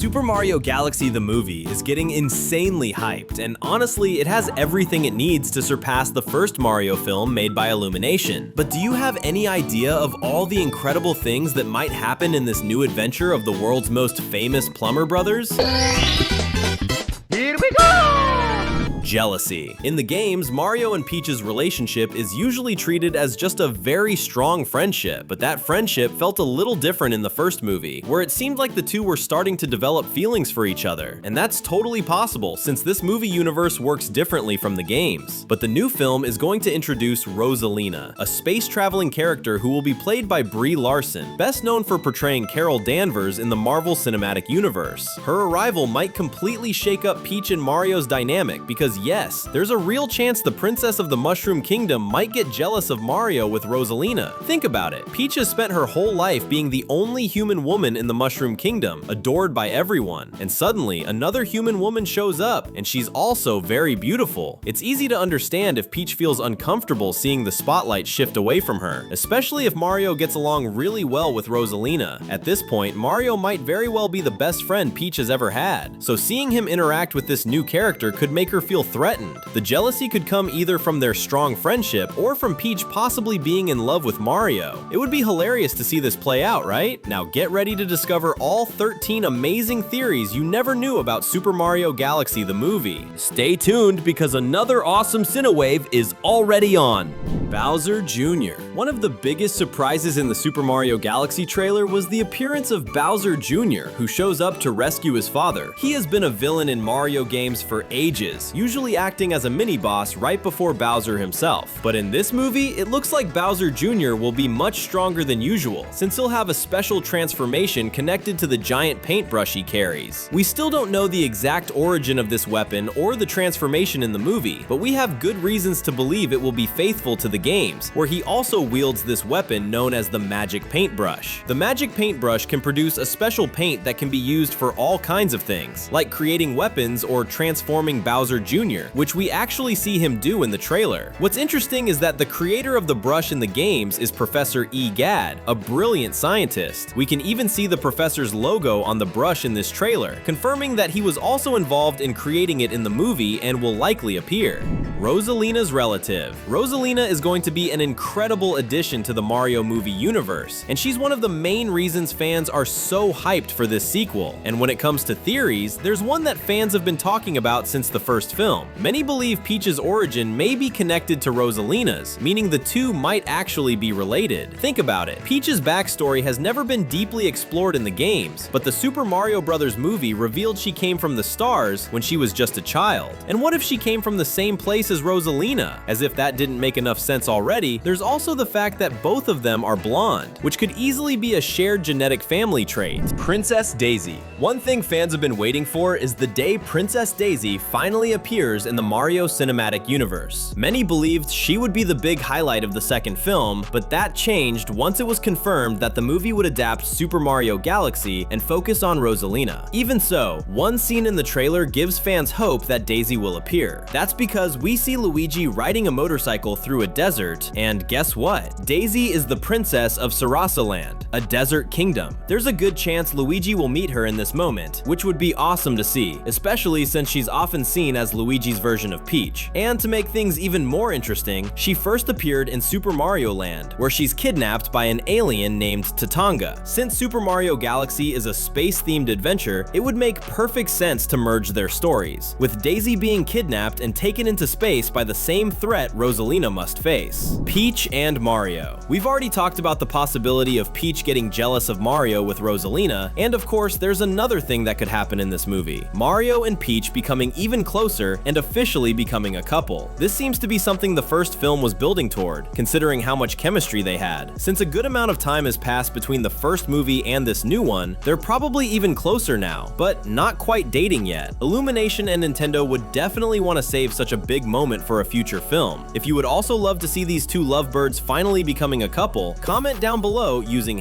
Super Mario Galaxy the movie is getting insanely hyped, and honestly, it has everything it needs to surpass the first Mario film made by Illumination. But do you have any idea of all the incredible things that might happen in this new adventure of the world's most famous plumber brothers? Here we go! Jealousy. In the games, Mario and Peach's relationship is usually treated as just a very strong friendship, but that friendship felt a little different in the first movie, where it seemed like the two were starting to develop feelings for each other. And that's totally possible, since this movie universe works differently from the games. But the new film is going to introduce Rosalina, a space-traveling character who will be played by Brie Larson, best known for portraying Carol Danvers in the Marvel Cinematic Universe. Her arrival might completely shake up Peach and Mario's dynamic, because yes, there's a real chance the Princess of the Mushroom Kingdom might get jealous of Mario with Rosalina. Think about it. Peach has spent her whole life being the only human woman in the Mushroom Kingdom, adored by everyone. And suddenly, another human woman shows up, and she's also very beautiful. It's easy to understand if Peach feels uncomfortable seeing the spotlight shift away from her, especially if Mario gets along really well with Rosalina. At this point, Mario might very well be the best friend Peach has ever had. So seeing him interact with this new character could make her feel threatened. The jealousy could come either from their strong friendship or from Peach possibly being in love with Mario. It would be hilarious to see this play out, right? Now get ready to discover all 13 amazing theories you never knew about Super Mario Galaxy the movie. Stay tuned because another awesome Cinewave is already on. Bowser Jr. One of the biggest surprises in the Super Mario Galaxy trailer was the appearance of Bowser Jr., who shows up to rescue his father. He has been a villain in Mario games for ages, usually acting as a mini-boss right before Bowser himself. But in this movie, it looks like Bowser Jr. will be much stronger than usual, since he'll have a special transformation connected to the giant paintbrush he carries. We still don't know the exact origin of this weapon or the transformation in the movie, but we have good reasons to believe it will be faithful to the games, where he also wields this weapon known as the magic paintbrush. The magic paintbrush can produce a special paint that can be used for all kinds of things, like creating weapons or transforming Bowser Jr., which we actually see him do in the trailer. What's interesting is that the creator of the brush in the games is Professor E. Gadd, a brilliant scientist. We can even see the professor's logo on the brush in this trailer, confirming that he was also involved in creating it in the movie and will likely appear. Rosalina's relative. Rosalina is going to be an incredible addition to the Mario movie universe, and she's one of the main reasons fans are so hyped for this sequel. And when it comes to theories, there's one that fans have been talking about since the first film. Many believe Peach's origin may be connected to Rosalina's, meaning the two might actually be related. Think about it. Peach's backstory has never been deeply explored in the games, but the Super Mario Bros. Movie revealed she came from the stars when she was just a child. And what if she came from the same place as Rosalina? As if that didn't make enough sense already, there's also the fact that both of them are blonde, which could easily be a shared genetic family trait. Princess Daisy. One thing fans have been waiting for is the day Princess Daisy finally appears in the Mario Cinematic Universe. Many believed she would be the big highlight of the second film, but that changed once it was confirmed that the movie would adapt Super Mario Galaxy and focus on Rosalina. Even so, one scene in the trailer gives fans hope that Daisy will appear. That's because we see Luigi riding a motorcycle through a desert, and guess what? Daisy is the princess of Sarasaland, a desert kingdom. There's a good chance Luigi will meet her in this moment, which would be awesome to see, especially since she's often seen as Luigi's version of Peach. And to make things even more interesting, she first appeared in Super Mario Land, where she's kidnapped by an alien named Tatanga. Since Super Mario Galaxy is a space-themed adventure, it would make perfect sense to merge their stories, with Daisy being kidnapped and taken into space by the same threat Rosalina must face. Peach and Mario. We've already talked about the possibility of Peach getting jealous of Mario with Rosalina, and of course there's another thing that could happen in this movie. Mario and Peach becoming even closer and officially becoming a couple. This seems to be something the first film was building toward, considering how much chemistry they had. Since a good amount of time has passed between the first movie and this new one, they're probably even closer now, but not quite dating yet. Illumination and Nintendo would definitely want to save such a big moment moment for a future film. If you would also love to see these two lovebirds finally becoming a couple, comment down below using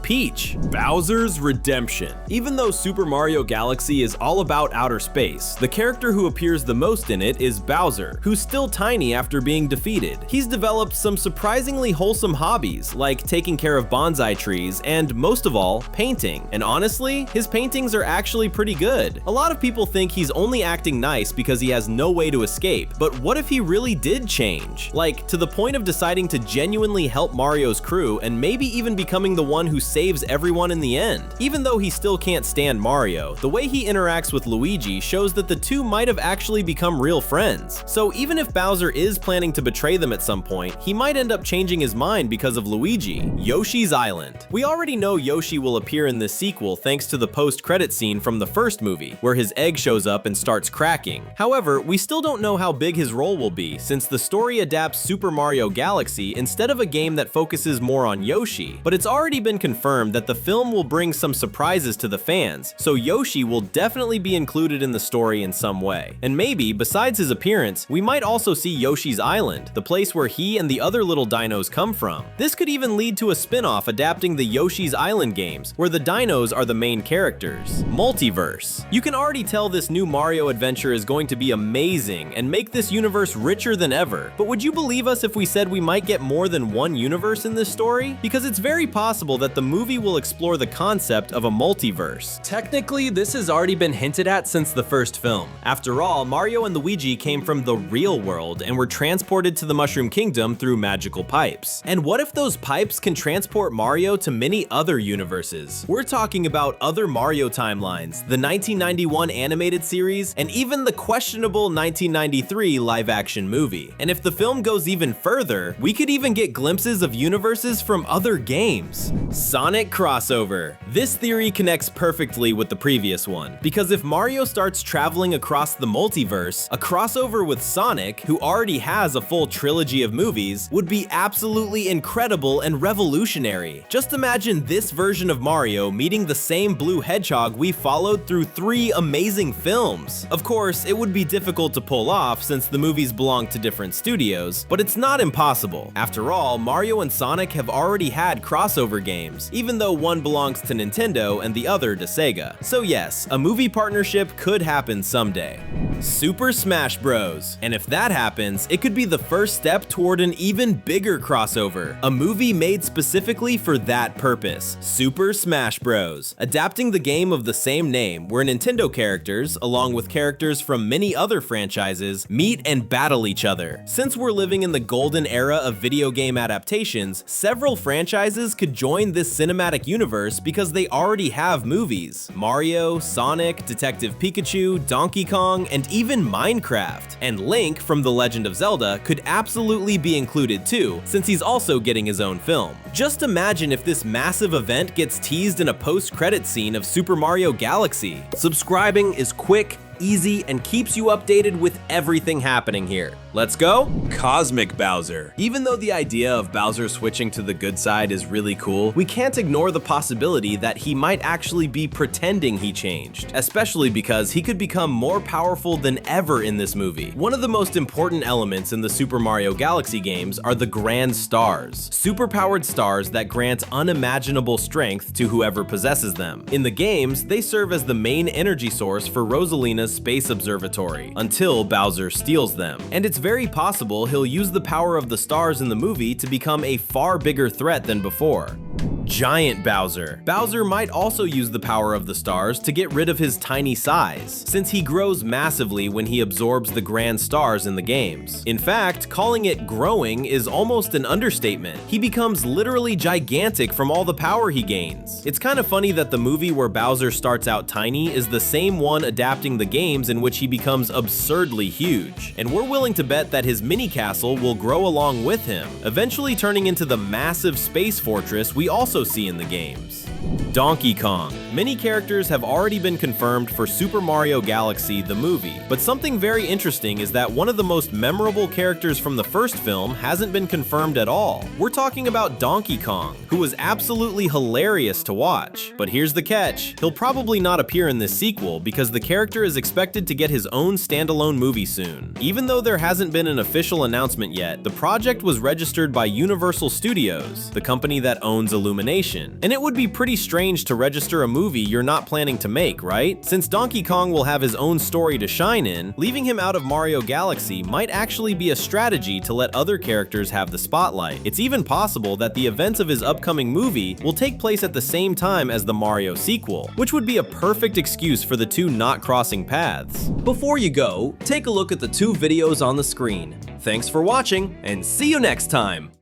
#Peach. Bowser's Redemption. Even though Super Mario Galaxy is all about outer space, the character who appears the most in it is Bowser, who's still tiny after being defeated. He's developed some surprisingly wholesome hobbies, like taking care of bonsai trees and, most of all, painting. And honestly, his paintings are actually pretty good. A lot of people think he's only acting nice because he has no way to escape, but what if he really did change? Like, to the point of deciding to genuinely help Mario's crew and maybe even becoming the one who saves everyone in the end. Even though he still can't stand Mario, the way he interacts with Luigi shows that the two might have actually become real friends. So even if Bowser is planning to betray them at some point, he might end up changing his mind because of Luigi. Yoshi's Island. We already know Yoshi will appear in this sequel thanks to the post-credit scene from the first movie, where his egg shows up and starts cracking. However, we still don't know how big his role will be, since the story adapts Super Mario Galaxy instead of a game that focuses more on Yoshi. But it's already been confirmed that the film will bring some surprises to the fans, so Yoshi will definitely be included in the story in some way. And maybe, besides his appearance, we might also see Yoshi's Island, the place where he and the other little dinos come from. This could even lead to a spin-off adapting the Yoshi's Island games, where the dinos are the main characters. Multiverse. You can already tell this new Mario adventure is going to be amazing and make this universe richer than ever. But would you believe us if we said we might get more than one universe in this story? Because it's very possible that the movie will explore the concept of a multiverse. Technically, this has already been hinted at since the first film. After all, Mario and Luigi came from the real world and were transported to the Mushroom Kingdom through magical pipes. And what if those pipes can transport Mario to many other universes? We're talking about other Mario timelines, the 1991 animated series, and even the questionable 1993 live-action movie. And if the film goes even further, we could even get glimpses of universes from other games. Sonic crossover. This theory connects perfectly with the previous one, because if Mario starts traveling across the multiverse, a crossover with Sonic, who already has a full trilogy of movies, would be absolutely incredible and revolutionary. Just imagine this version of Mario meeting the same blue hedgehog we followed through 3 amazing films. Of course, it would be difficult to pull off since the movies belong to different studios, but it's not impossible. After all, Mario and Sonic have already had crossover games, even though one belongs to Nintendo and the other to Sega. So yes, a movie partnership could happen someday. Super Smash Bros. And if that happens, it could be the first step toward an even bigger crossover, a movie made specifically for that purpose, Super Smash Bros. Adapting the game of the same name, where Nintendo characters, along with characters from many other franchises, meet and battle each other. Since we're living in the golden era of video game adaptations, several franchises could join this cinematic universe because they already have movies. Mario, Sonic, Detective Pikachu, Donkey Kong, and even Minecraft. And Link from The Legend of Zelda could absolutely be included too, since he's also getting his own film. Just imagine if this massive event gets teased in a post-credit scene of Super Mario Galaxy. Subscribing is quick, easy, and keeps you updated with everything happening here. Let's go! Cosmic Bowser. Even though the idea of Bowser switching to the good side is really cool, we can't ignore the possibility that he might actually be pretending he changed, especially because he could become more powerful than ever in this movie. One of the most important elements in the Super Mario Galaxy games are the Grand Stars, superpowered stars that grant unimaginable strength to whoever possesses them. In the games, they serve as the main energy source for Rosalina's space observatory, until Bowser steals them. And it's very possible he'll use the power of the stars in the movie to become a far bigger threat than before. Giant Bowser. Bowser might also use the power of the stars to get rid of his tiny size, since he grows massively when he absorbs the grand stars in the games. In fact, calling it growing is almost an understatement. He becomes literally gigantic from all the power he gains. It's kind of funny that the movie where Bowser starts out tiny is the same one adapting the games in which he becomes absurdly huge. And we're willing to bet that his mini castle will grow along with him, eventually turning into the massive space fortress we also see in the games. Donkey Kong. Many characters have already been confirmed for Super Mario Galaxy, the movie, but something very interesting is that one of the most memorable characters from the first film hasn't been confirmed at all. We're talking about Donkey Kong, who was absolutely hilarious to watch. But here's the catch: he'll probably not appear in this sequel because the character is expected to get his own standalone movie soon. Even though there hasn't been an official announcement yet, the project was registered by Universal Studios, the company that owns Illumination, and it would be pretty strange to register a movie you're not planning to make, right? Since Donkey Kong will have his own story to shine in, leaving him out of Mario Galaxy might actually be a strategy to let other characters have the spotlight. It's even possible that the events of his upcoming movie will take place at the same time as the Mario sequel, which would be a perfect excuse for the two not crossing paths. Before you go, take a look at the two videos on the screen. Thanks for watching, and see you next time!